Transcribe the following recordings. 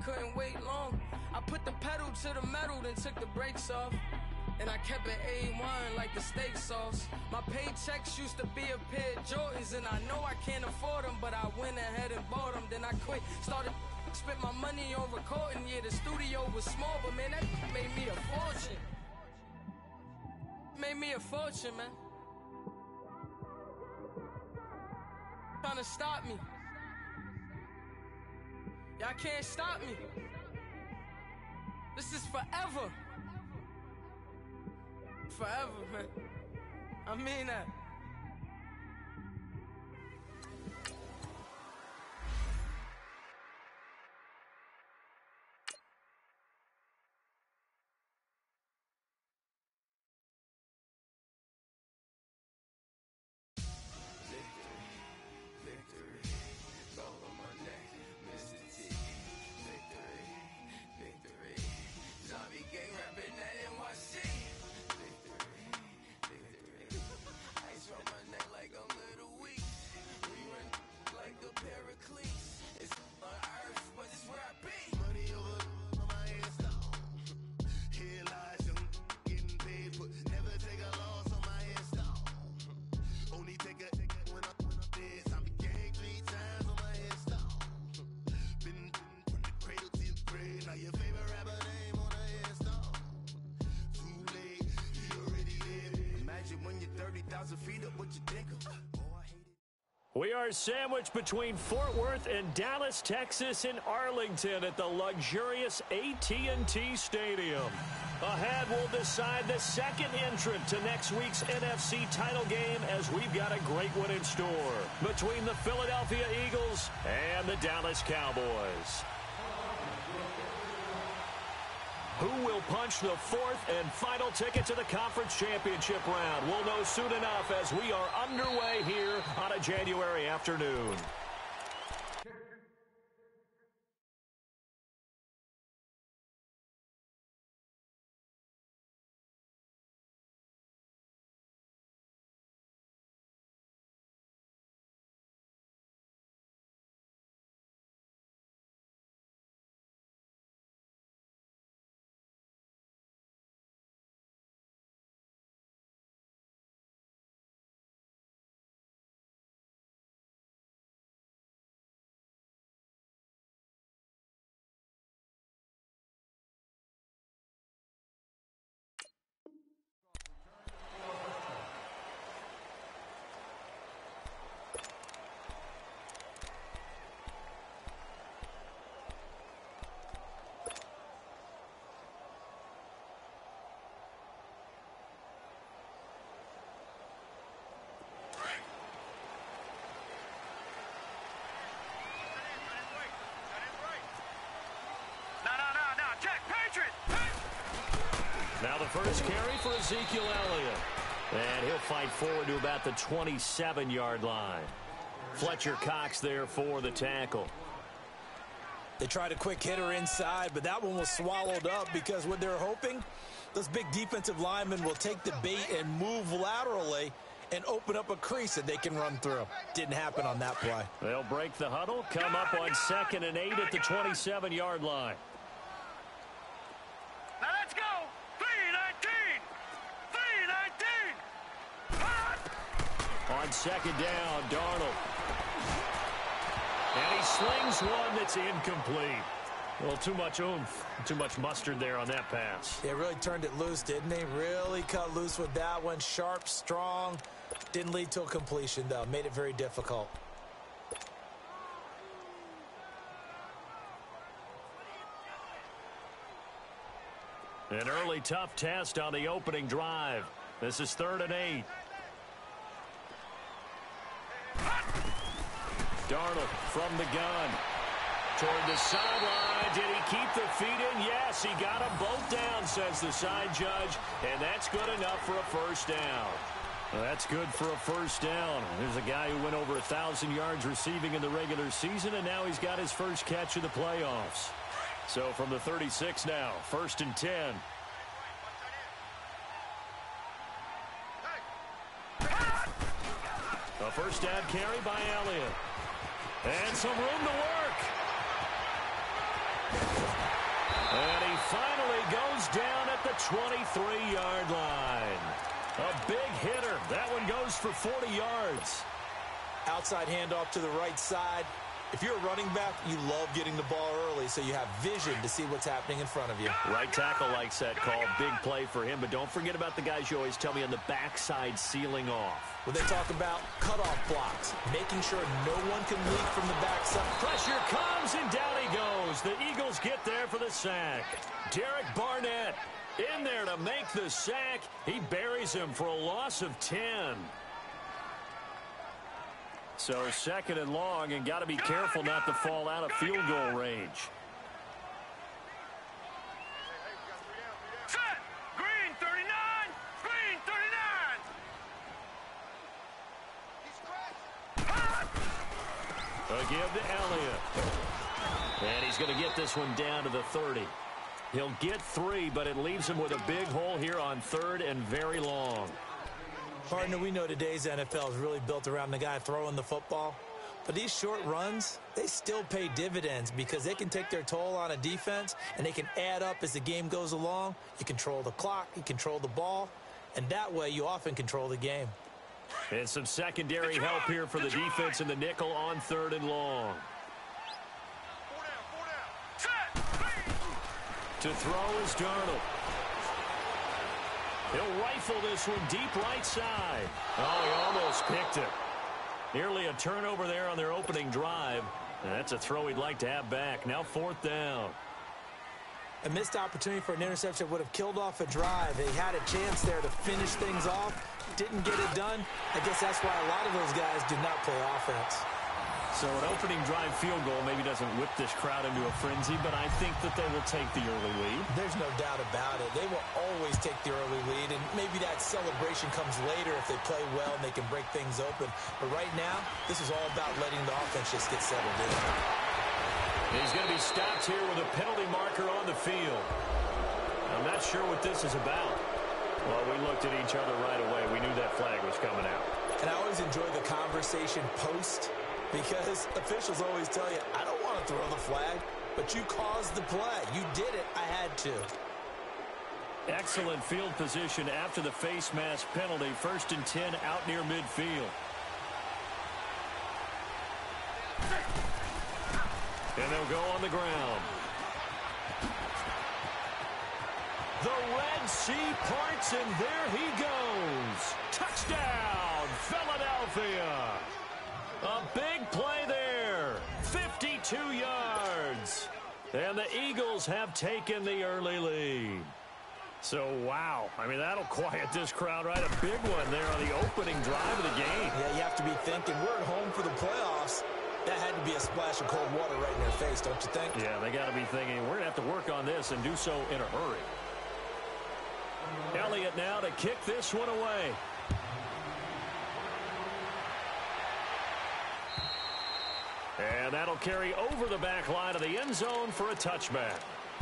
couldn't wait long. I put the pedal to the metal, then took the brakes off. And I kept it A1 like the steak sauce. My paychecks used to be a pair of Jordans, and I know I can't afford them, but I went ahead and bought them. Then I quit, started spent my money on recording. Yeah, the studio was small, but man, that made me a fortune. Made me a fortune, man. Trying to stop me. Y'all can't stop me. This is forever. Forever, man. I mean that. We are sandwiched between Fort Worth and Dallas, Texas in Arlington at the luxurious AT&T Stadium. Ahead, we'll decide the second entrant to next week's NFC title game as we've got a great one in store between the Philadelphia Eagles and the Dallas Cowboys. Who will punch the fourth and final ticket to the conference championship round? We'll know soon enough as we are underway here on a January afternoon. Now the first carry for Ezekiel Elliott. And he'll fight forward to about the 27-yard line. Fletcher Cox there for the tackle. They tried a quick hitter inside, but that one was swallowed up because what they're hoping, those big defensive linemen will take the bait and move laterally and open up a crease that they can run through. Didn't happen on that play. They'll break the huddle, come up on 2nd and 8 at the 27-yard line. Now let's go! 3-19! 3-19! On 2nd down, Darnold. And he slings one that's incomplete. Well, too much oomph, too much mustard there on that pass. They really turned it loose, didn't they? Really cut loose with that one. Sharp, strong. Didn't lead to a completion, though. Made it very difficult. An early tough test on the opening drive. This is 3rd and 8. Darnold from the gun. Toward the sideline. Did he keep the feet in? Yes, he got them both down, says the side judge. And that's good enough for a first down. Well, that's good for a first down. There's a guy who went over 1,000 yards receiving in the regular season, and now he's got his first catch of the playoffs. So from the 36 now, 1st and 10. A first down carry by Elliott. And some room to work. finally goes down at the 23-yard line. A big hitter. That one goes for 40 yards. Outside handoff to the right side. If you're a running back, you love getting the ball early so you have vision to see what's happening in front of you. Right tackle likes that call. Big play for him. But don't forget about the guys you always tell me on the backside sealing off. When they talk about cutoff blocks, making sure no one can leak from the backside. Pressure comes, and down he goes. The Eagles get there for the sack. Derek Barnett in there to make the sack. He buries him for a loss of 10. So second and long, and got to be careful not to fall out of field goal range. Set. Green 39. Green 39. A give to Elliott. And he's going to get this one down to the 30. He'll get 3, but it leaves him with a big hole here on third and very long. Partner, we know today's NFL is really built around the guy throwing the football. But these short runs, they still pay dividends because they can take their toll on a defense and they can add up as the game goes along. You control the clock, you control the ball, and that way you often control the game. And some secondary help here for the defense in the nickel on third and long. To throw is Darnold. He'll rifle this one deep right side. Oh, he almost picked it. Nearly a turnover there on their opening drive. And that's a throw he'd like to have back. Now fourth down. A missed opportunity for an interception would have killed off a drive. They had a chance there to finish things off. Didn't get it done. I guess that's why a lot of those guys do not play offense. So an opening drive field goal maybe doesn't whip this crowd into a frenzy, but I think that they will take the early lead. There's no doubt about it. They will always take the early lead, and maybe that celebration comes later if they play well and they can break things open. But right now, this is all about letting the offense just get settled in. He's going to be stopped here with a penalty marker on the field. I'm not sure what this is about. Well, we looked at each other right away. We knew that flag was coming out. And I always enjoy the conversation post, because officials always tell you, I don't want to throw the flag, but you caused the play. You did it. I had to. Excellent field position after the face mask penalty. 1st and 10 out near midfield. And they'll go on the ground. The Red Sea parts, and there he goes. Touchdown, Philadelphia. A big play there. 52 yards. And the Eagles have taken the early lead. So, wow. I mean, that'll quiet this crowd right. A big one there on the opening drive of the game. Yeah, you have to be thinking, we're at home for the playoffs. That had to be a splash of cold water right in their face, don't you think? Yeah, they got to be thinking, we're going to have to work on this and do so in a hurry. Elliott now to kick this one away. And that'll carry over the back line of the end zone for a touchback.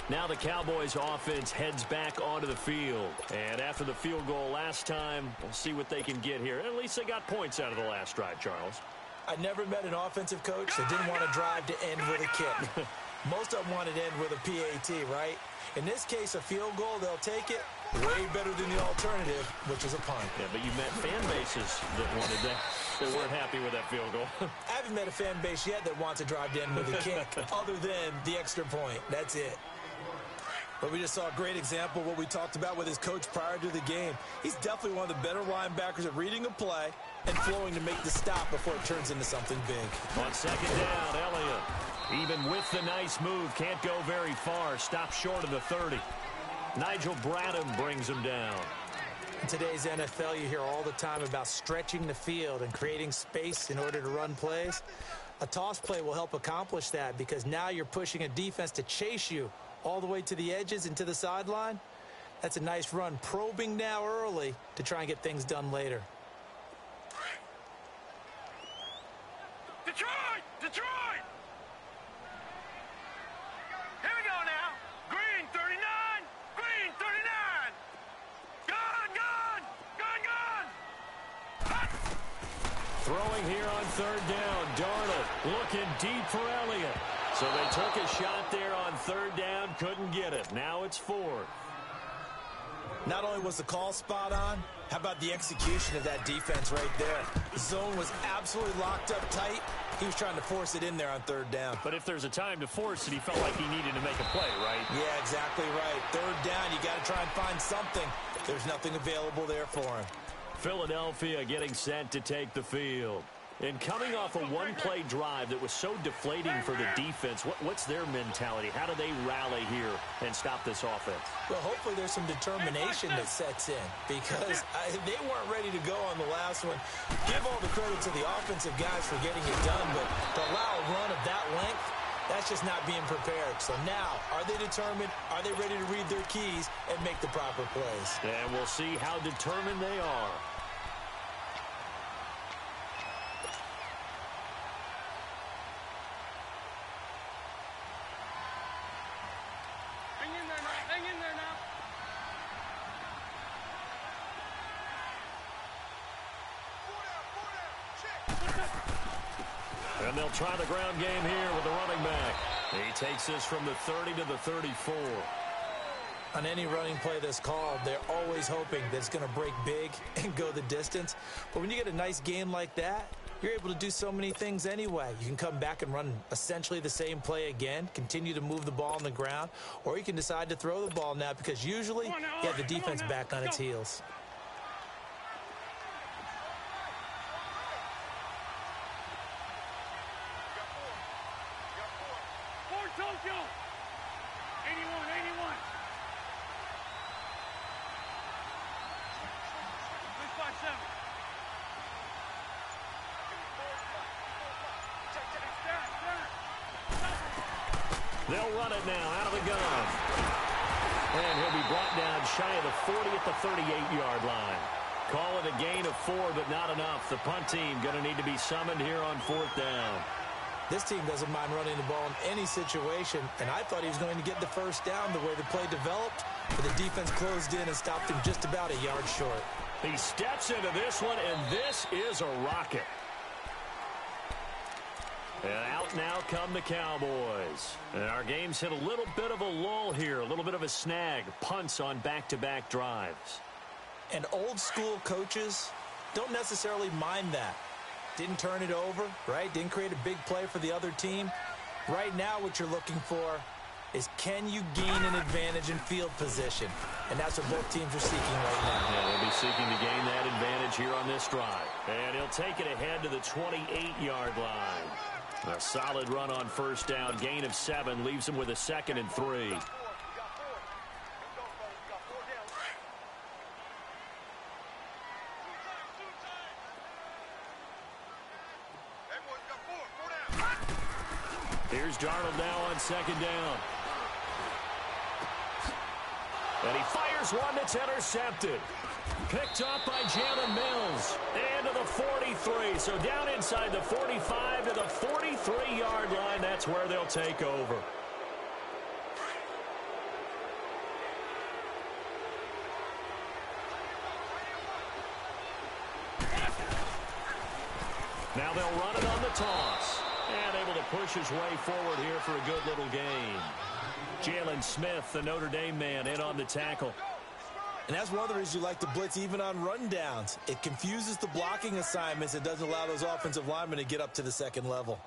Now the Cowboys offense heads back onto the field. And after the field goal last time, we'll see what they can get here. At least they got points out of the last drive, Charles. I never met an offensive coach that didn't want to drive to end with a kick. Most of them wanted to end with a PAT, right? In this case, a field goal, they'll take it. Way better than the alternative, which is a punt. Yeah, but you met fan bases that wanted that. They weren't happy with that field goal. I haven't met a fan base yet that wants to drive to end with a kick, other than the extra point. That's it. But we just saw a great example of what we talked about with his coach prior to the game. He's definitely one of the better linebackers at reading a play and flowing to make the stop before it turns into something big. On second down, Elliott, even with the nice move, can't go very far. Stops short of the 30. Nigel Bradham brings him down. In today's NFL, you hear all the time about stretching the field and creating space in order to run plays. A toss play will help accomplish that because now you're pushing a defense to chase you all the way to the edges and to the sideline. That's a nice run, probing now early to try and get things done later. Detroit! Detroit! Here we go now. Green 39. Green 39. Gone, gone. Gone, gone. Hot. Throwing here on third down. Darnold looking deep for Elliott. So they took a shot there on third down, couldn't get it. Now it's 4th. Not only was the call spot on, how about the execution of that defense right there? The zone was absolutely locked up tight. He was trying to force it in there on 3rd down. But if there's a time to force it, he felt like he needed to make a play, right? Yeah, exactly right. 3rd down, you got to try and find something. There's nothing available there for him. Philadelphia getting set to take the field. And coming off a one-play drive that was so deflating for the defense, what's their mentality? How do they rally here and stop this offense? Well, hopefully there's some determination that sets in because they weren't ready to go on the last one. Give all the credit to the offensive guys for getting it done, but to allow a run of that length, that's just not being prepared. So now, are they determined? Are they ready to read their keys and make the proper plays? And we'll see how determined they are. And they'll try the ground game here with the running back. He takes this from the 30 to the 34. On any running play that's called, they're always hoping that it's going to break big and go the distance. But when you get a nice game like that, you're able to do so many things anyway. You can come back and run essentially the same play again, continue to move the ball on the ground, or you can decide to throw the ball now because usually you have the defense back on its heels. They'll run it now out of the gun. And he'll be brought down shy of the 40 at the 38-yard line. Call it a gain of 4, but not enough. The punt team going to need to be summoned here on 4th down. This team doesn't mind running the ball in any situation, and I thought he was going to get the 1st down the way the play developed, but the defense closed in and stopped him just about a yard short. He steps into this one, and this is a rocket. And out now come the Cowboys. And our game's hit a little bit of a lull here, a little bit of a snag. Punts on back-to-back drives. And old-school coaches don't necessarily mind that. Didn't turn it over, right? Didn't create a big play for the other team. Right now what you're looking for is can you gain an advantage in field position? And that's what both teams are seeking right now. Yeah, they'll be seeking to gain that advantage here on this drive. And he'll take it ahead to the 28-yard line. A solid run on 1st down. Gain of 7 leaves him with a 2nd and 3. Here's Darnold now on 2nd down. And he fires one that's intercepted. Picked up by Jalen Mills. And to the 43. So down inside the 45 to the 43-yard line. That's where they'll take over. Now they'll run it on the toss. And able to push his way forward here for a good little gain. Jalen Smith, the Notre Dame man, in on the tackle. And that's one of the reasons you like to blitz even on rundowns. It confuses the blocking assignments. It doesn't allow those offensive linemen to get up to the 2nd level.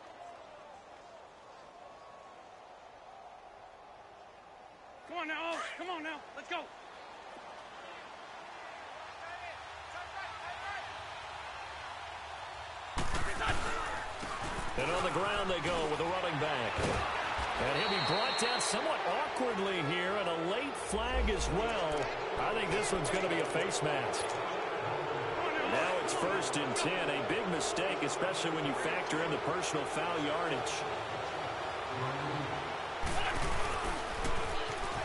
Come on now. Come on now. Let's go. And on the ground they go with a running back. And he'll be brought down somewhat awkwardly here, and a late flag as well. I think this one's going to be a face mask. Now it's 1st and 10. A big mistake, especially when you factor in the personal foul yardage.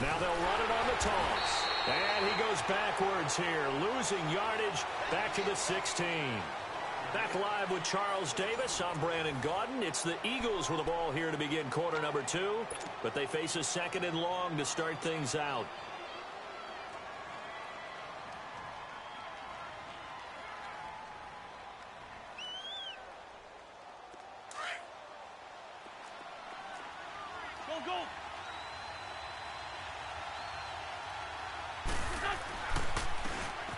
Now they'll run it on the toss. And he goes backwards here, losing yardage back to the 16. Back live with Charles Davis. I'm Brandon Gaudin. It's the Eagles with the ball here to begin quarter number 2. But they face a 2nd and long to start things out. Go, go.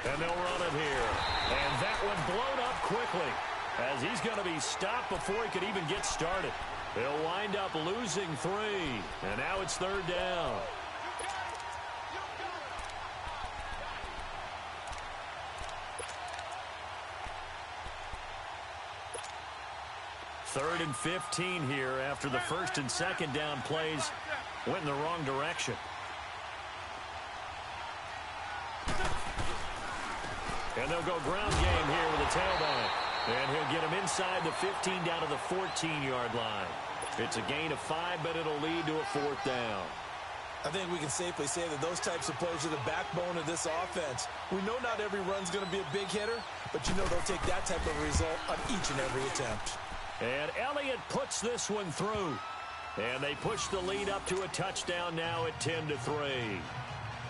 And they'll run it here. And that one blown up quickly as he's going to be stopped before he could even get started. He'll wind up losing 3. And now it's 3rd down. Third and 15 here after the 1st and 2nd down plays went in the wrong direction. And they'll go ground game here with a tailback. And he'll get him inside the 15 down to the 14-yard line. It's a gain of 5, but it'll lead to a 4th down. I think we can safely say that those types of plays are the backbone of this offense. We know not every run's going to be a big hitter, but you know they'll take that type of result on each and every attempt. And Elliott puts this one through. And they push the lead up to a touchdown now at 10-3.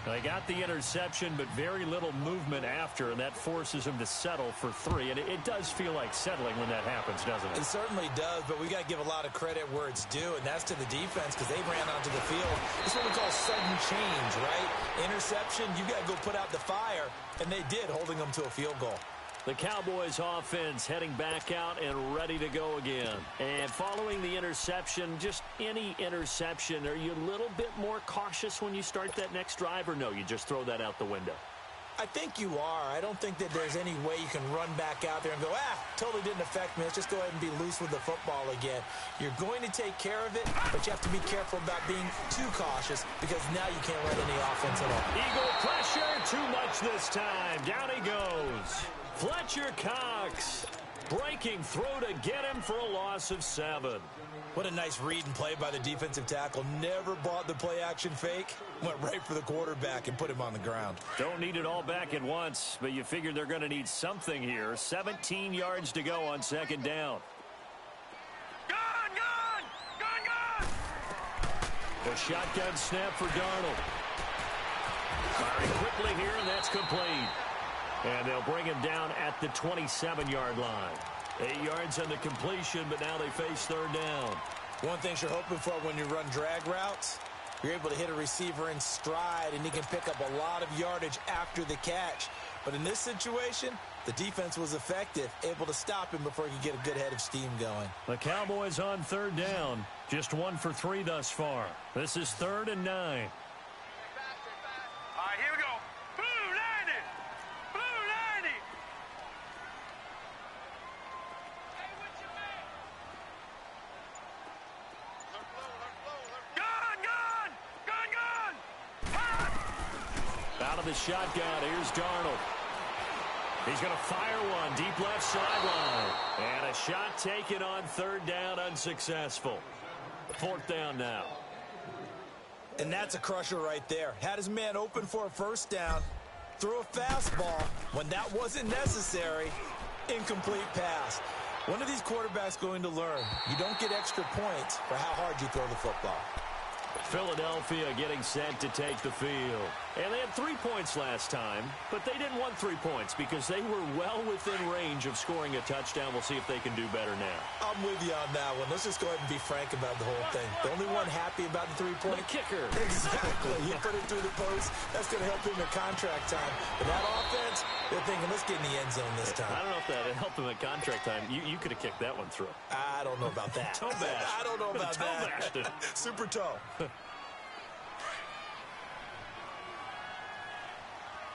They got the interception, but very little movement after, and that forces him to settle for 3. And it does feel like settling when that happens, doesn't it? It certainly does, but we got to give a lot of credit where it's due, and that's to the defense because they ran onto the field. It's what we call sudden change, right? Interception, you got to go put out the fire, and they did, holding them to a field goal. The Cowboys offense heading back out and ready to go again. And following the interception, just any interception, are you a little bit more cautious when you start that next drive, or no, you just throw that out the window? I think you are. I don't think that there's any way you can run back out there and go, totally didn't affect me. Let's just go ahead and be loose with the football again. You're going to take care of it, but you have to be careful about being too cautious because now you can't run any offense at all. Eagle pressure, too much this time. Down he goes. Fletcher Cox breaking through to get him for a loss of 7. What a nice read and play by the defensive tackle. Never bought the play action fake. Went right for the quarterback and put him on the ground. Don't need it all back at once, but you figure they're going to need something here. 17 yards to go on 2nd down. Gone! A shotgun snap for Darnold. Firing quickly here, and that's complete. And they'll bring him down at the 27-yard line. 8 yards on the completion, but now they face 3rd down. One thing you're hoping for when you run drag routes, you're able to hit a receiver in stride, and he can pick up a lot of yardage after the catch. But in this situation, the defense was effective, able to stop him before he could get a good head of steam going. The Cowboys on 3rd down, just 1 for 3 thus far. This is 3rd and 9. All right, here we go. Blue 90! Blue 90! Hey, what's your man? Gone! Out of the shotgun, here's Darnold. He's going to fire one deep left sideline. And a shot taken on 3rd down, unsuccessful. 4th down now. And that's a crusher right there. Had his man open for a 1st down, threw a fastball. When that wasn't necessary, incomplete pass. When are these quarterbacks going to learn? You don't get extra points for how hard you throw the football. Philadelphia getting set to take the field. And they had 3 points last time, but they didn't want 3 points because they were well within range of scoring a touchdown. We'll see if they can do better now. I'm with you on that one. Let's just go ahead and be frank about the whole thing. The only one happy about the 3-point. The kicker. Exactly. He put it through the post. That's going to help him at contract time. But that offense, they're thinking, let's get in the end zone this time. I don't know if that helped him at contract time. You could have kicked that one through. I don't know about that. Toe bash. I don't know about toe that. bashed it. Super toe.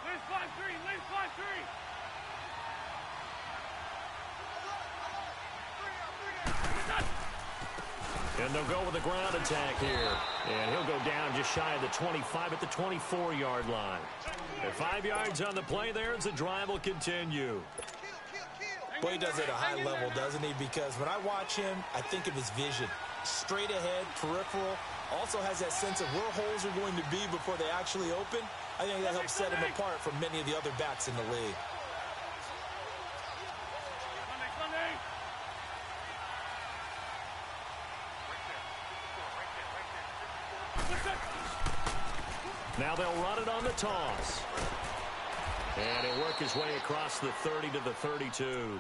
Leave 5-3! And they'll go with a ground attack here. And he'll go down just shy of the 25 at the 24-yard line. And 5 yards on the play there as the drive will continue. Boy, he does it at a high level, doesn't he? Because when I watch him, I think of his vision. Straight ahead, peripheral. Also has that sense of where holes are going to be before they actually open. I think that helps set him apart from many of the other backs in the league. Sunday! Now they'll run it on the toss. And he'll work his way across the 30 to the 32.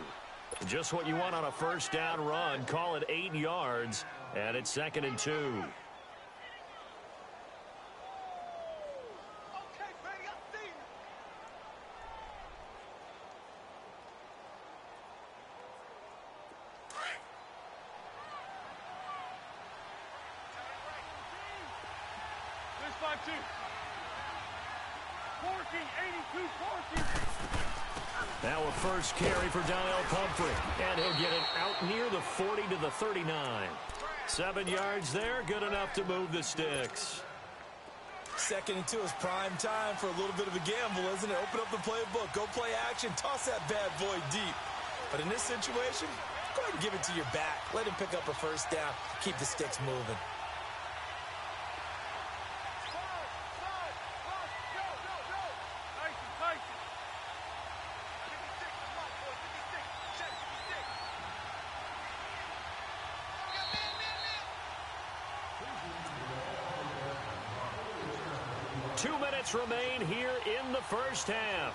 Just what you want on a 1st down run. Call it 8 yards. And it's 2nd and 2. 5-2. Forky, 82, Forky. Now a first carry for Donnell Pumphrey, and he'll get it out near the 40 to the 39. 7 yards there, good enough to move the sticks. 2nd and 2 is prime time for a little bit of a gamble, isn't it? Open up the playbook, go play action, toss that bad boy deep. But in this situation, go ahead and give it to your back. Let him pick up a first down, keep the sticks moving. Remain here in the first half.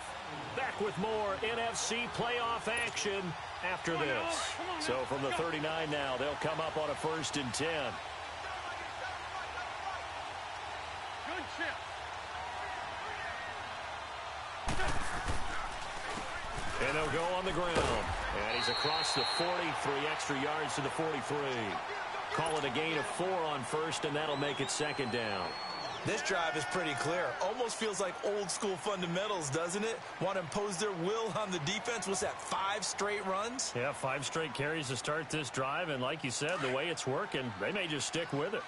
Back with more NFC playoff action after this. So from the 39 now, they'll come up on a 1st and 10. Good chip. And they'll go on the ground. And he's across the 40, 3 extra yards to the 43. Call it a gain of 4 on 1st, and that'll make it 2nd down. This drive is pretty clear. Almost feels like old school fundamentals, doesn't it? Want to impose their will on the defense. What's that, 5 straight runs? Yeah, 5 straight carries to start this drive. And like you said, the way it's working, they may just stick with it.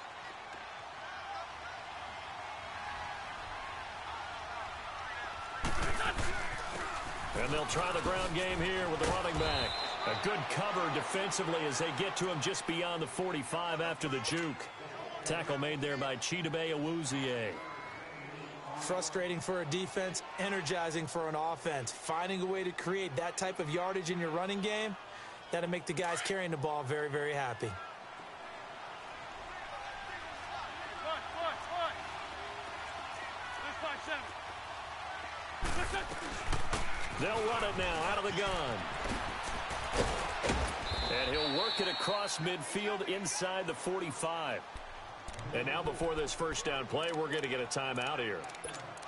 And they'll try the ground game here with the running back. A good cover defensively as they get to him just beyond the 45 after the juke. Tackle made there by Chidobe Awuzie. Frustrating for a defense, energizing for an offense. Finding a way to create that type of yardage in your running game, that'll make the guys carrying the ball very, very happy. They'll run it now out of the gun. And he'll work it across midfield inside the 45. And now before this first down play, we're going to get a timeout here,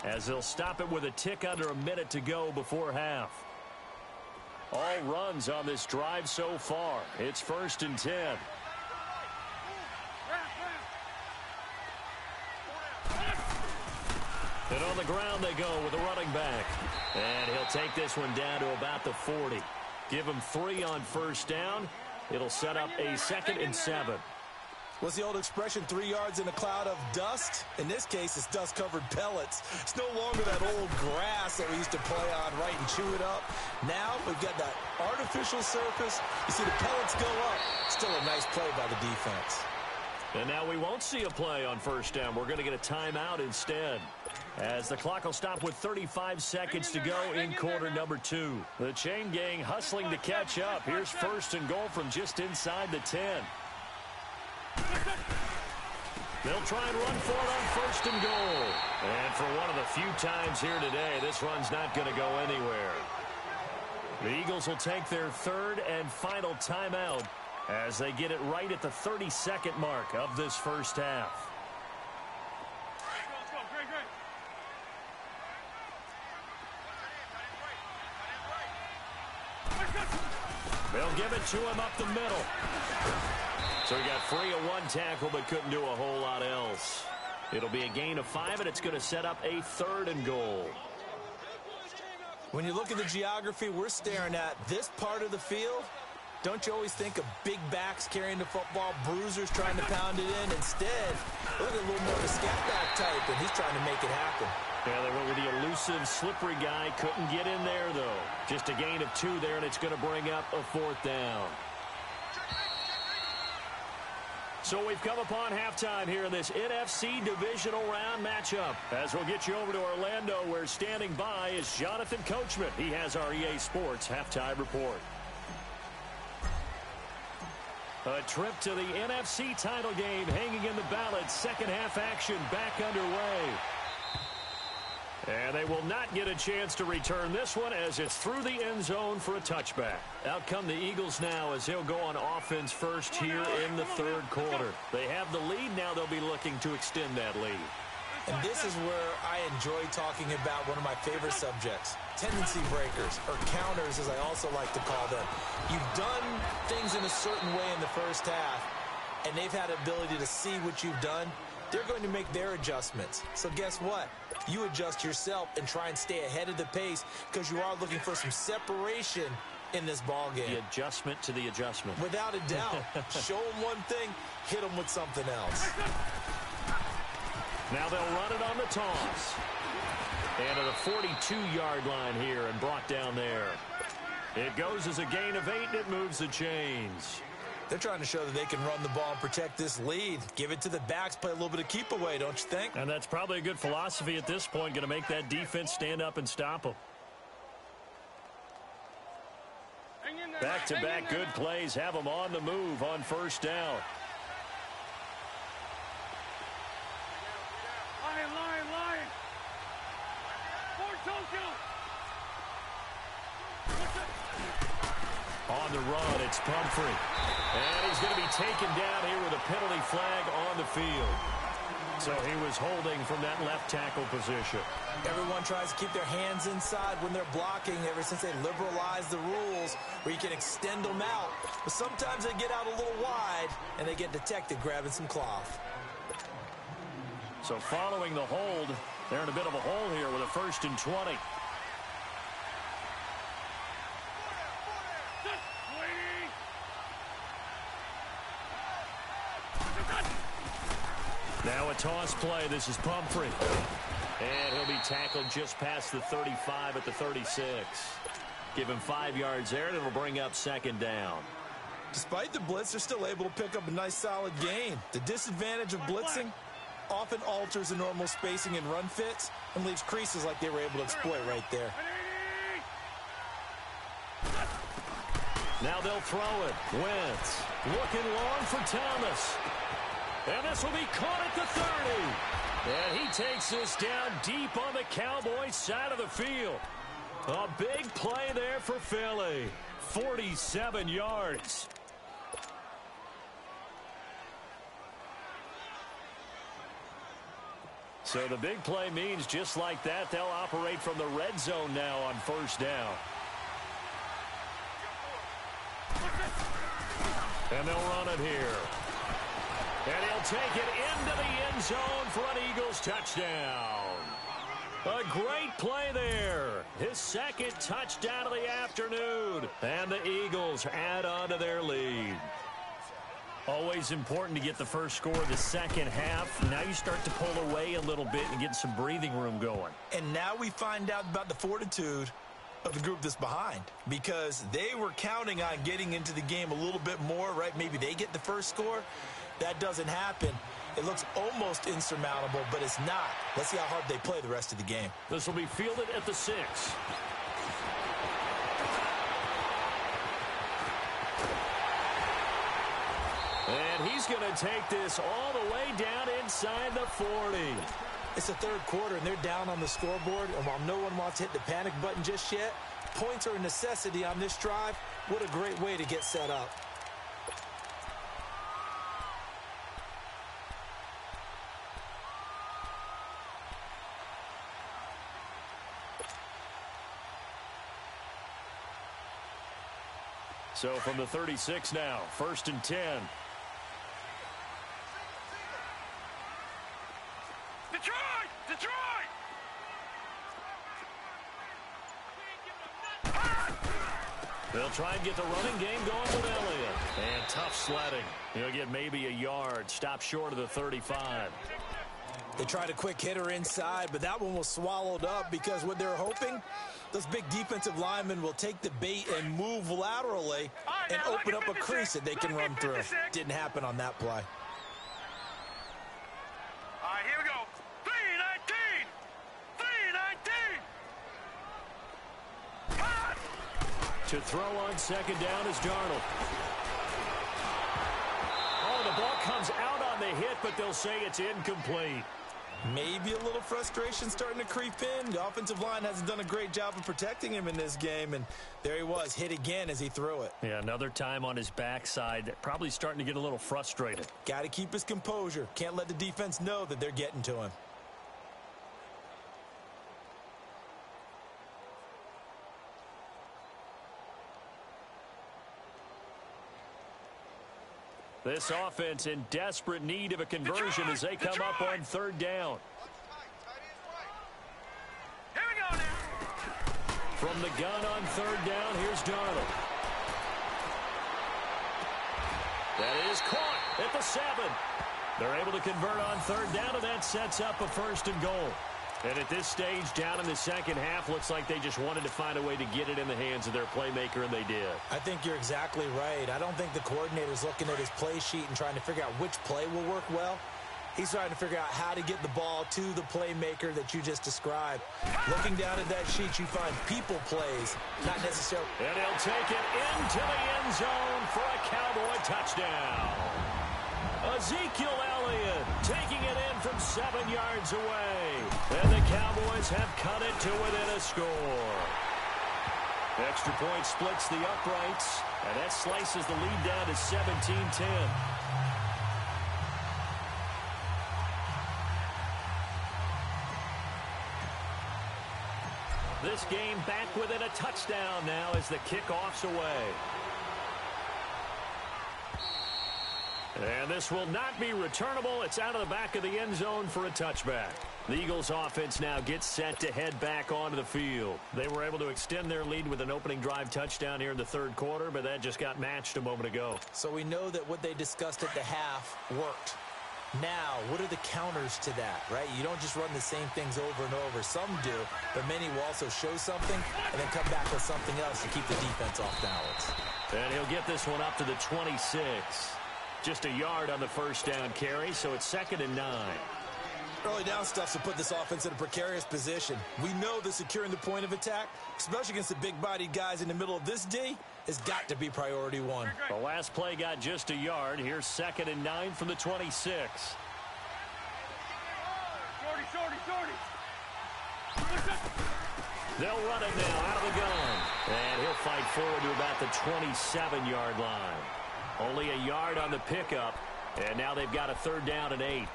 as they'll stop it with a tick under a minute to go before half. All runs on this drive so far. It's 1st and 10. And on the ground they go with the running back. And he'll take this one down to about the 40. Give him 3 on 1st down. It'll set up a 2nd and 7. What's the old expression, 3 yards in a cloud of dust? In this case, it's dust-covered pellets. It's no longer that old grass that we used to play on, right, and chew it up. Now we've got that artificial surface. You see the pellets go up. Still a nice play by the defense. And now we won't see a play on 1st down. We're going to get a timeout instead, as the clock will stop with 35 seconds to go in quarter number 2. The chain gang hustling to catch up. Here's 1st and goal from just inside the 10. They'll try and run for it on 1st and goal. And for one of the few times here today, this run's not going to go anywhere. The Eagles will take their 3rd and final timeout as they get it right at the 32nd mark of this first half. They'll give it to him up the middle. So he got free of 1 tackle but couldn't do a whole lot else. It'll be a gain of 5, and it's going to set up a 3rd and goal. When you look at the geography we're staring at, this part of the field, don't you always think of big backs carrying the football, bruisers trying to pound it in? Instead, look at a little more of a scat back type, and he's trying to make it happen. Yeah, they went with the elusive, slippery guy. Couldn't get in there, though. Just a gain of 2 there, and it's going to bring up a 4th down. So we've come upon halftime here in this NFC divisional round matchup. As we'll get you over to Orlando, where standing by is Jonathan Coachman. He has our EA Sports halftime report. A trip to the NFC title game hanging in the balance. Second half action back underway. And they will not get a chance to return this one as it's through the end zone for a touchback. Out come the Eagles now as they'll go on offense first here in the 3rd quarter. They have the lead. Now they'll be looking to extend that lead. And this is where I enjoy talking about one of my favorite subjects, tendency breakers, or counters as I also like to call them. You've done things in a certain way in the first half, and they've had the ability to see what you've done they're going to make their adjustments. So guess what? You adjust yourself and try and stay ahead of the pace because you are looking for some separation in this ball game. The adjustment to the adjustment. Without a doubt. Show them one thing, hit them with something else. Now they'll run it on the toss. And at the 42-yard line here and brought down there. It goes as a gain of 8, and it moves the chains. They're trying to show that they can run the ball and protect this lead. Give it to the backs, play a little bit of keep away, don't you think? And that's probably a good philosophy at this point, going to make that defense stand up and stop them. Back-to-back good plays have them on the move on first down. Line. On the run, it's Pumphrey. And he's going to be taken down here with a penalty flag on the field. So he was holding from that left tackle position. Everyone tries to keep their hands inside when they're blocking ever since they liberalized the rules where you can extend them out. But sometimes they get out a little wide and they get detected grabbing some cloth. So following the hold, they're in a bit of a hole here with a 1st and 20. Now a toss play. This is Pumphrey. And he'll be tackled just past the 35 at the 36. Give him 5 yards there, and it'll bring up 2nd down. Despite the blitz, they're still able to pick up a nice solid gain. The disadvantage of blitzing often alters the normal spacing and run fits and leaves creases like they were able to exploit right there. Now they'll throw it. Wentz looking long for Thomas. And this will be caught at the 30. And he takes this down deep on the Cowboys side of the field. A big play there for Philly. 47 yards. So the big play means just like that, they'll operate from the red zone now on first down. And they'll run it here. And he'll take it into the end zone for an Eagles touchdown. A great play there. His 2nd touchdown of the afternoon. And the Eagles add on to their lead. Always important to get the first score of the second half. Now you start to pull away a little bit and get some breathing room going. And now we find out about the fortitude of the group that's behind, because they were counting on getting into the game a little bit more, right? Maybe they get the first score. That doesn't happen. It looks almost insurmountable, but it's not. Let's see how hard they play the rest of the game. This will be fielded at the 6. And he's going to take this all the way down inside the 40. It's the 3rd quarter, and they're down on the scoreboard. And while no one wants to hit the panic button just yet, points are a necessity on this drive. What a great way to get set up. So from the 36 now, 1st and 10. Detroit! They'll try and get the running game going with Elliott. And tough sledding. He'll get maybe a yard. Stop short of the 35. They tried a quick hitter inside, but that one was swallowed up because what they're hoping, those big defensive linemen will take the bait and move laterally and open up a crease that they can run through. Didn't happen on that play. All right, here we go. 3-19. 3-19. To throw on 2nd down is Darnold. Oh, the ball comes out on the hit, but they'll say it's incomplete. Maybe a little frustration starting to creep in. The offensive line hasn't done a great job of protecting him in this game, and there he was, hit again as he threw it. Yeah, another time on his backside, probably starting to get a little frustrated. Got to keep his composure. Can't let the defense know that they're getting to him. This offense in desperate need of a conversion as they come up on third down. Here we go now. From the gun on third down, here's Darnold. That is caught at the 7. They're able to convert on third down, and that sets up a 1st and goal. And at this stage, down in the second half, looks like they just wanted to find a way to get it in the hands of their playmaker, and they did. I think you're exactly right. I don't think the coordinator's looking at his play sheet and trying to figure out which play will work well. He's trying to figure out how to get the ball to the playmaker that you just described. Looking down at that sheet, you find people plays, not necessarily. And he'll take it into the end zone for a Cowboy touchdown. Ezekiel Elliott taking it in from 7 yards away. And the Cowboys have cut it to within a score. Extra point splits the uprights, and that slices the lead down to 17-10. This game back within a touchdown now as the kickoff's away. And this will not be returnable. It's out of the back of the end zone for a touchback. The Eagles offense now gets set to head back onto the field. They were able to extend their lead with an opening drive touchdown here in the third quarter, but that just got matched a moment ago. So we know that what they discussed at the half worked. Now, what are the counters to that, right? You don't just run the same things over and over. Some do, but many will also show something and then come back with something else to keep the defense off balance. And he'll get this one up to the 26. Just a yard on the first down carry, so it's 2nd and 9. Early down stuff will put this offense in a precarious position. We know that securing the point of attack, especially against the big-bodied guys in the middle of this D, has got to be priority one. The last play got just a yard. Here's 2nd and 9 from the 26. They'll run it now out of the gun. And he'll fight forward to about the 27-yard line. Only a yard on the pickup, and now they've got a 3rd down and 8.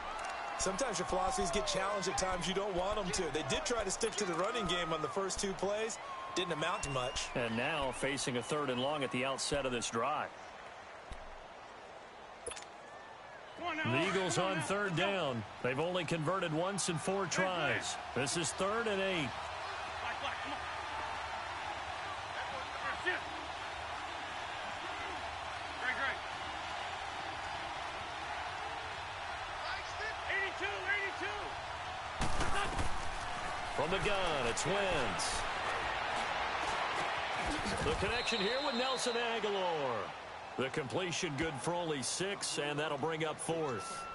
Sometimes your philosophies get challenged at times you don't want them to. They did try to stick to the running game on the first 2 plays. Didn't amount to much. And now facing a 3rd and long at the outset of this drive. The Eagles on 3rd down. They've only converted once in 4 tries. This is 3rd and 8. From the gun, it's Wentz. The connection here with Nelson Aguilar. The completion good for only 6, and that'll bring up 4th.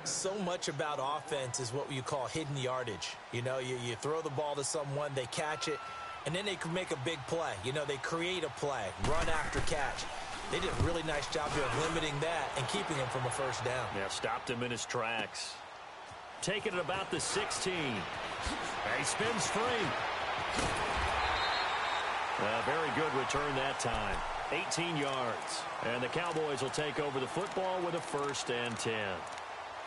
So much about offense is what you call hidden yardage. You know, you throw the ball to someone, they catch it, and then they can make a big play. You know, they create a play, run after catch. They did a really nice job of limiting that and keeping him from a 1st down. Yeah, stopped him in his tracks. Taking it about the 16. And he spins free. A very good return that time. 18 yards. And the Cowboys will take over the football with a 1st and 10.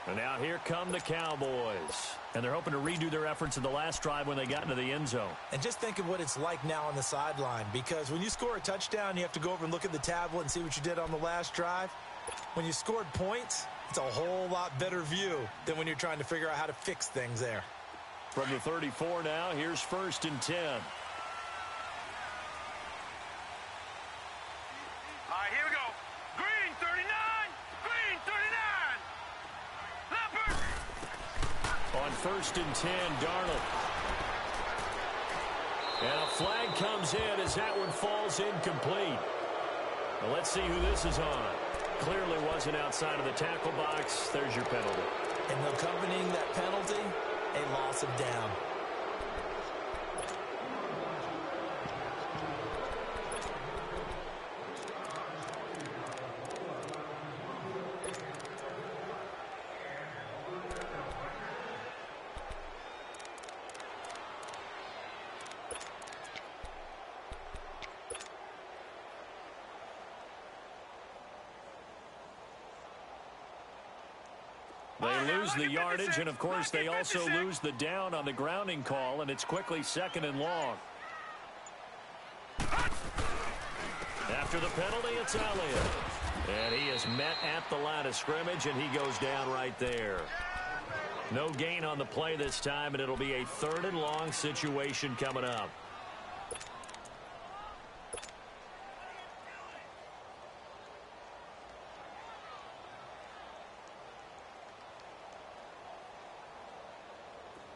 And now here come the Cowboys. And they're hoping to redo their efforts in the last drive when they got into the end zone. And just think of what it's like now on the sideline. Because when you score a touchdown, you have to go over and look at the tablet and see what you did on the last drive. When you scored points, it's a whole lot better view than when you're trying to figure out how to fix things there. From the 34 now, here's 1st and 10. All right, here we go. Green 39. Green 39. Leopard. On 1st and 10, Darnold. And a flag comes in as that one falls incomplete. Well, let's see who this is on. Clearly wasn't outside of the tackle box. There's your penalty. And accompanying that penalty, a loss of down. They lose the yardage, and of course they also lose the down on the grounding call, and it's quickly 2nd and long. After the penalty, it's Elliott. And he is met at the line of scrimmage, and he goes down right there. No gain on the play this time, and it'll be a 3rd and long situation coming up.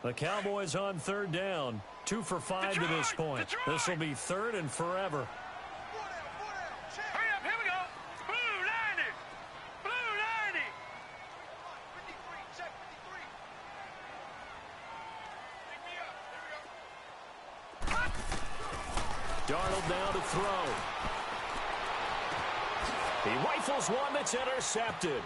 The Cowboys on 3rd down. 2 for 5 to this point. This will be 3rd and forever. Hurry up, here we go. Blue 90. Blue 90. 53, check 53. Pick me up. Here we go. Darnold now to throw. He rifles one that's intercepted.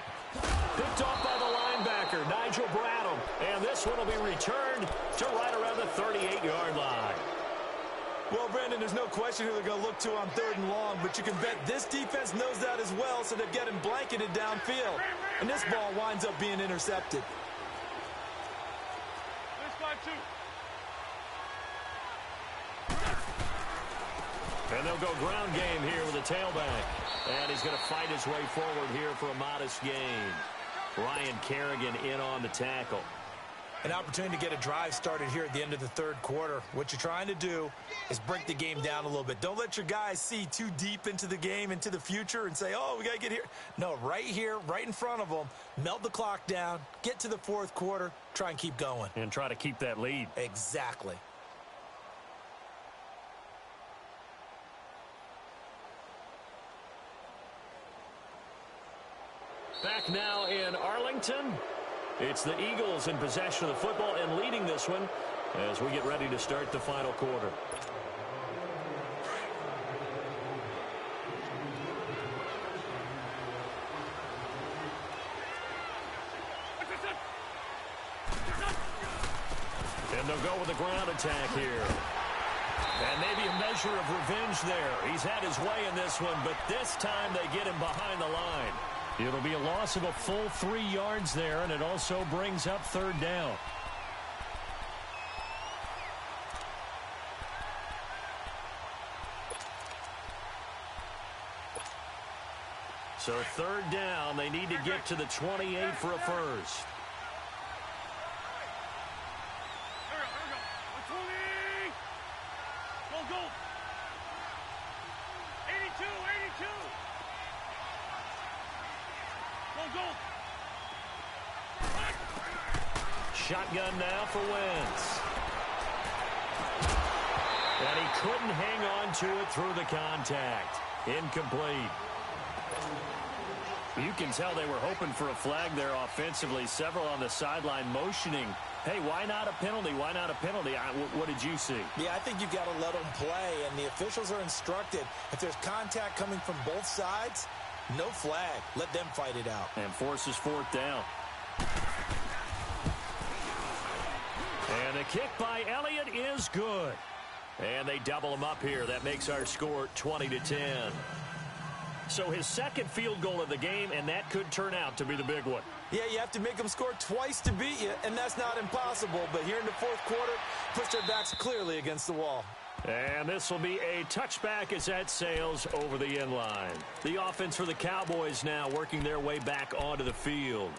Picked off by the linebacker, Nigel Bradham. And this one will be returned to right around the 38-yard line. Well, Brandon, there's no question who they're going to look to on 3rd and long, but you can bet this defense knows that as well, so they're getting blanketed downfield. And this ball winds up being intercepted. This 5-2. And they'll go ground game here with a tailback. And he's going to fight his way forward here for a modest gain. Ryan Kerrigan in on the tackle. An opportunity to get a drive started here at the end of the 3rd quarter. What you're trying to do is break the game down a little bit. Don't let your guys see too deep into the game, into the future, and say, oh, we got to get here. No, right here, right in front of them, melt the clock down, get to the 4th quarter, try and keep going. And try to keep that lead. Exactly. Back now in Arlington. It's the Eagles in possession of the football and leading this one as we get ready to start the final quarter. And they'll go with a ground attack here. And maybe a measure of revenge there. He's had his way in this one, but this time they get him behind the line. It'll be a loss of a full 3 yards there, and it also brings up 3rd down. So 3rd down, they need to get to the 28 for a first. Here we go. 120. Go, go. 82, 82. Go, go. Shotgun now for Wentz. And he couldn't hang on to it through the contact. Incomplete. You can tell they were hoping for a flag there offensively. Several on the sideline motioning, hey, why not a penalty? Why not a penalty? What did you see? Yeah, I think you've got to let them play, and the officials are instructed. If there's contact coming from both sides, no flag. Let them fight it out. And forces 4th down. And the kick by Elliott is good. And they double him up here. That makes our score 20-10. So his 2nd field goal of the game, and that could turn out to be the big one. Yeah, you have to make them score twice to beat you, and that's not impossible. But here in the 4th quarter, push their backs clearly against the wall. And this will be a touchback as that sails over the end line. The offense for the Cowboys now working their way back onto the field.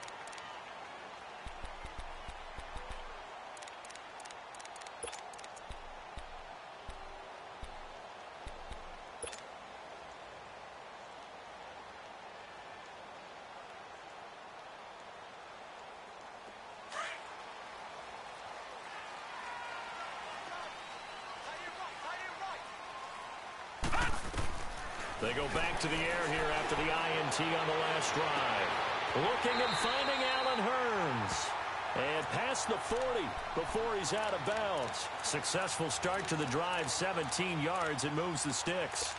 They go back to the air here after the INT on the last drive. Looking and finding Allen Hurns. And past the 40 before he's out of bounds. Successful start to the drive, 17 yards, and moves the sticks.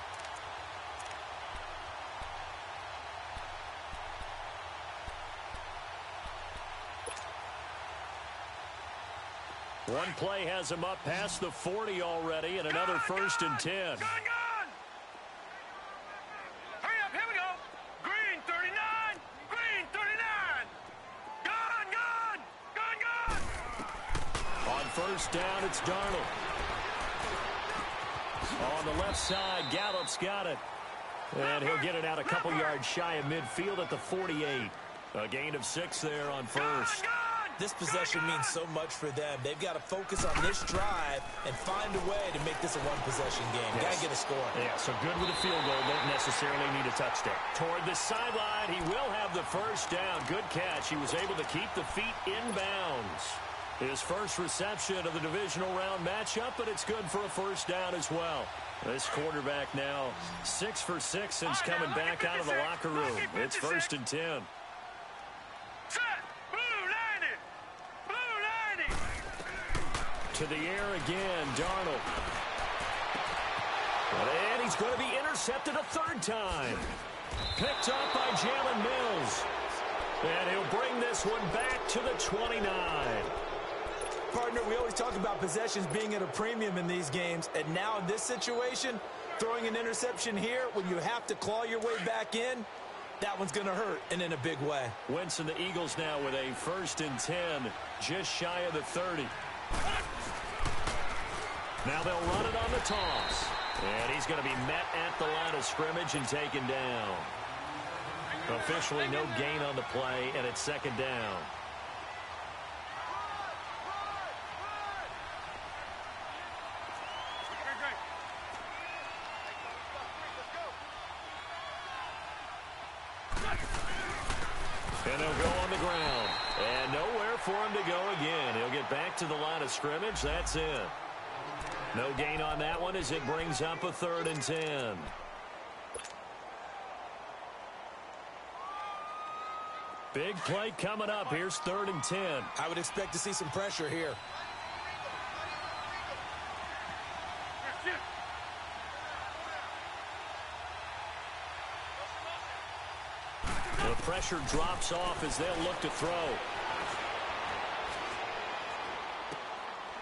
One play has him up past the 40 already, and another 1st and 10. Gone, gone. Hurry up, here we go. Green 39. Green 39. Gone, gone. Gone, gone. On 1st down, it's Darnold. On the left side, Gallup's got it. And he'll get it out a couple yards shy of midfield at the 48. A gain of 6 there on first. This possession means so much for them. They've got to focus on this drive and find a way to make this a one-possession game. Yes. Got to get a score. Yeah, so good with a field goal. Don't necessarily need a touchdown. Toward the sideline, he will have the first down. Good catch. He was able to keep the feet in bounds. His first reception of the divisional round matchup, but it's good for a first down as well. This quarterback now 6 for 6 since coming back out of the locker room. It's 1st and 10. To the air again, Darnold. And he's going to be intercepted a 3rd time. Picked up by Jalen Mills. And he'll bring this one back to the 29. Partner, we always talk about possessions being at a premium in these games, and now in this situation, throwing an interception here when you have to claw your way back in, that one's going to hurt, and in a big way. Wentz and the Eagles now with a 1st and 10, just shy of the 30. Now they'll run it on the toss. And he's going to be met at the line of scrimmage and taken down. Officially no gain on the play, and it's 2nd down. And they'll go on the ground. And nowhere for him to go again. He'll get back to the line of scrimmage. That's it. No gain on that one as it brings up a 3rd and 10. Big play coming up. Here's 3rd and 10. I would expect to see some pressure here. The pressure drops off as they'll look to throw.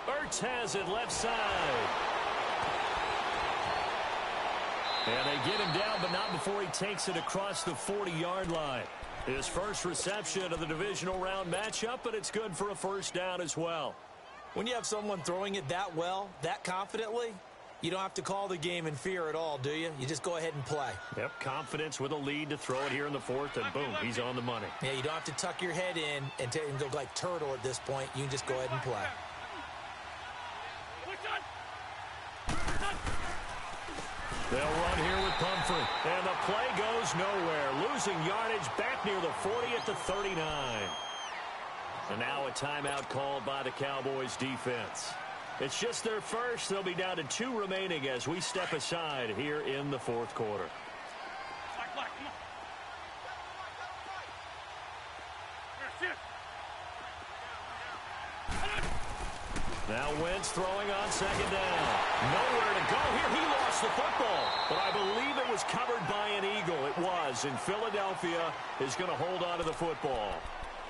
Ertz has it left side. And they get him down, but not before he takes it across the 40-yard line. His first reception of the divisional round matchup, but it's good for a 1st down as well. When you have someone throwing it that well, that confidently, you don't have to call the game in fear at all, do you? You just go ahead and play. Yep, confidence with a lead to throw it here in the 4th, and boom, he's on the money. Yeah, you don't have to tuck your head in and go like turtle at this point. You can just go ahead and play. They'll run here with Pumphrey. And the play goes nowhere. Losing yardage back near the 40 at the 39. And now a timeout called by the Cowboys defense. It's just their first. They'll be down to 2 remaining as we step aside here in the 4th quarter. Now Wentz throwing on 2nd down. Nowhere to go here. He lost the football. But I believe it was covered by an Eagle. It was. And Philadelphia is going to hold on to the football.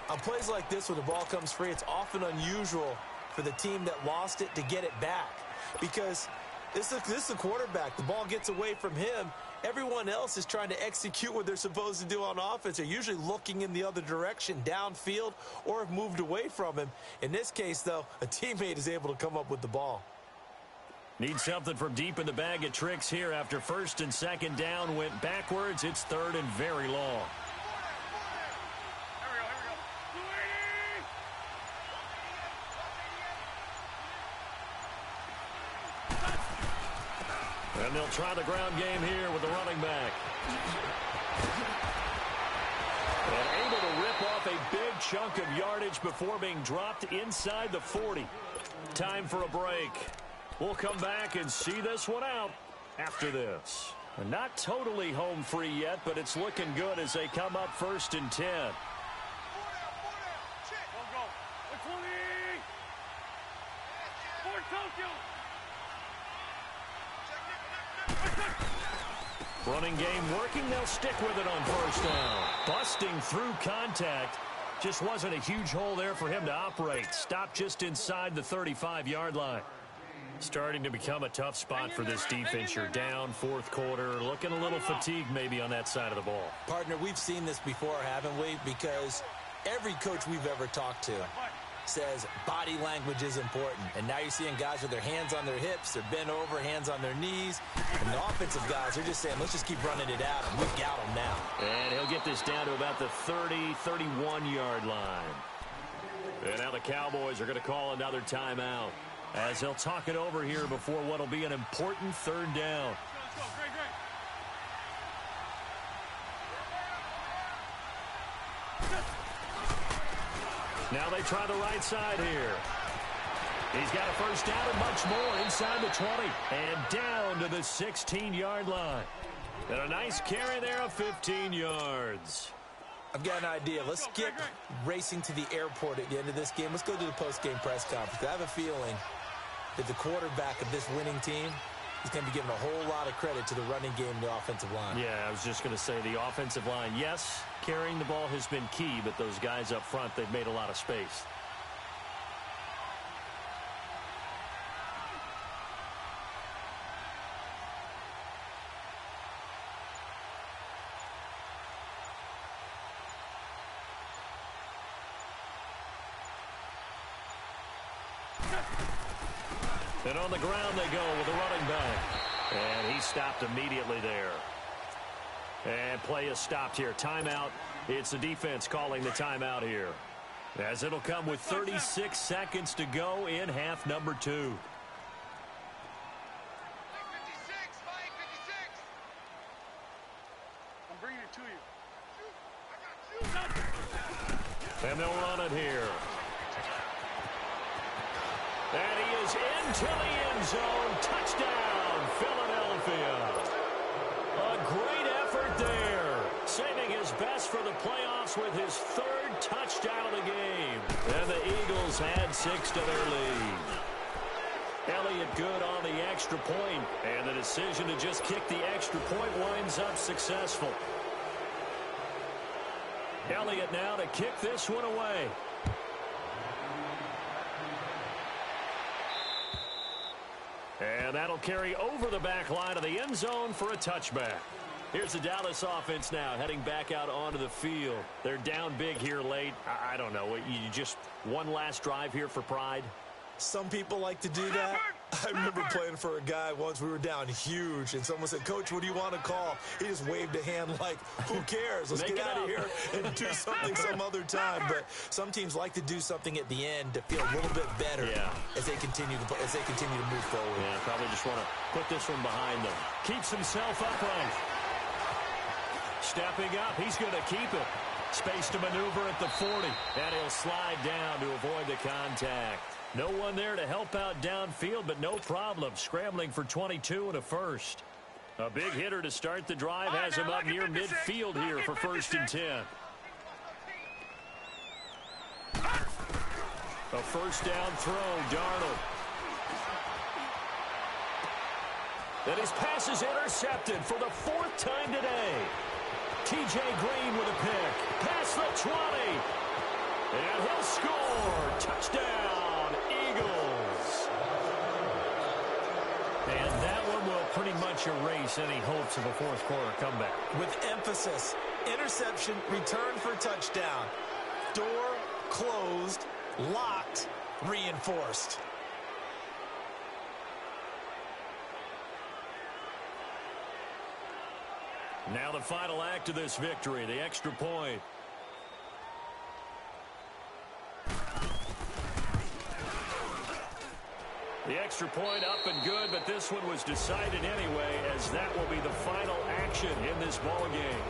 On plays like this where the ball comes free, it's often unusual for the team that lost it to get it back. Because this is the quarterback. The ball gets away from him. Everyone else is trying to execute what they're supposed to do on offense. They're usually looking in the other direction, downfield, or have moved away from him. In this case, though, a teammate is able to come up with the ball. Need something from deep in the bag of tricks here after 1st and 2nd down went backwards. It's 3rd and very long. And they'll try the ground game here with the running back. And able to rip off a big chunk of yardage before being dropped inside the 40. Time for a break. We'll come back and see this one out after this. And not totally home free yet, but it's looking good as they come up 1st and 10. Running game working. They'll stick with it on 1st down. Busting through contact. Just wasn't a huge hole there for him to operate. Stopped just inside the 35-yard line. Starting to become a tough spot for this defense. You're down 4th quarter. Looking a little fatigued maybe on that side of the ball. Partner, we've seen this before, haven't we? Because every coach we've ever talked to, says body language is important. And now you're seeing guys with their hands on their hips, they're bent over, hands on their knees. And the offensive guys are just saying, let's just keep running it out, and we've got them now. And he'll get this down to about the 30, 31-yard line. And now the Cowboys are going to call another timeout as they'll talk it over here before what will be an important third down. Let's go. Great. Now they try the right side here. He's got a first down and much more inside the 20. And down to the 16-yard line. And a nice carry there of 15 yards. I've got an idea. Let's skip racing to the airport at the end of this game. Let's go to the post-game press conference. I have a feeling that the quarterback of this winning team is going to be given a whole lot of credit to the running game and the offensive line. Yeah, I was just going to say the offensive line, yes, carrying the ball has been key, but those guys up front, they've made a lot of space. And on the ground they go with a running back. And he stopped immediately there. And play is stopped here. Timeout. It's the defense calling the timeout here. As it'll come with 36 seconds to go in half number 2. 56, I'm bringing it to you. And they'll run it here. And he is into the end zone. Touchdown, Philadelphia. A great effort there. Saving his best for the playoffs with his third touchdown of the game. And the Eagles add 6 to their lead. Elliott good on the extra point. And the decision to just kick the extra point winds up successful. Elliott now to kick this one away. And that'll carry over the back line of the end zone for a touchback. Here's the Dallas offense now heading back out onto the field. They're down big here late. I don't know. You just one last drive here for pride? Some people like to do that. I remember playing for a guy once. We were down huge, and someone said, Coach, what do you want to call? He just waved a hand like, who cares? Let's get out of here and do something some other time. But some teams like to do something at the end to feel a little bit better as they continue to move forward. Yeah, probably just want to put this one behind them. Keeps himself upright. Stepping up, he's going to keep it. Space to maneuver at the 40, and he'll slide down to avoid the contact. No one there to help out downfield, but no problem. Scrambling for 22 and a first. A big hitter to start the drive has him up near midfield here for 1st and 10. A first down throw, Darnold. Then his pass is intercepted for the 4th time today. T.J. Green with a pick. Past the 20. And he'll score. Touchdown, Eagles. And that one will pretty much erase any hopes of a fourth quarter comeback. With emphasis, interception, return for touchdown. Door closed, locked, reinforced. Now the final act of this victory, the extra point. The extra point up and good, but this one was decided anyway, as that will be the final action in this ball game.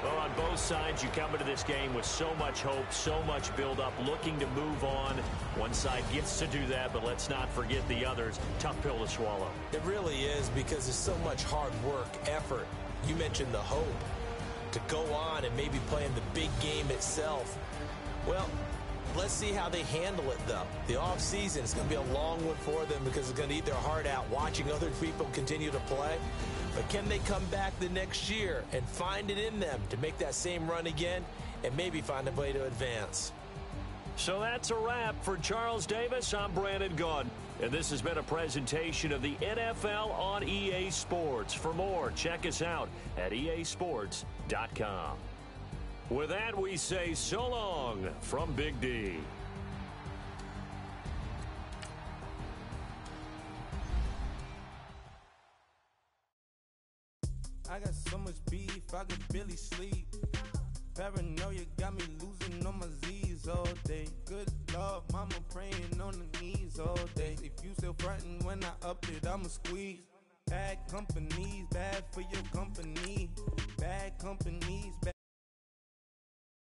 Well, on both sides, you come into this game with so much hope, so much build-up, looking to move on. One side gets to do that, but let's not forget the others. Tough pill to swallow. It really is, because there's so much hard work, effort. You mentioned the hope to go on and maybe play in the big game itself. Well, let's see how they handle it, though. The offseason is going to be a long one for them because it's going to eat their heart out watching other people continue to play. But can they come back the next year and find it in them to make that same run again and maybe find a way to advance? So that's a wrap for Charles Davis. I'm Brandon Gaudin. And this has been a presentation of the NFL on EA Sports. For more, check us out at easports.com. With that, we say so long from Big D. I got so much beef, I could barely sleep. Paranoia got me losing on my Z's all day. Good Lord, mama praying on the knees all day. If you still frontin' when I up it, I'ma squeeze. Bad companies, bad for your company. Bad companies, bad.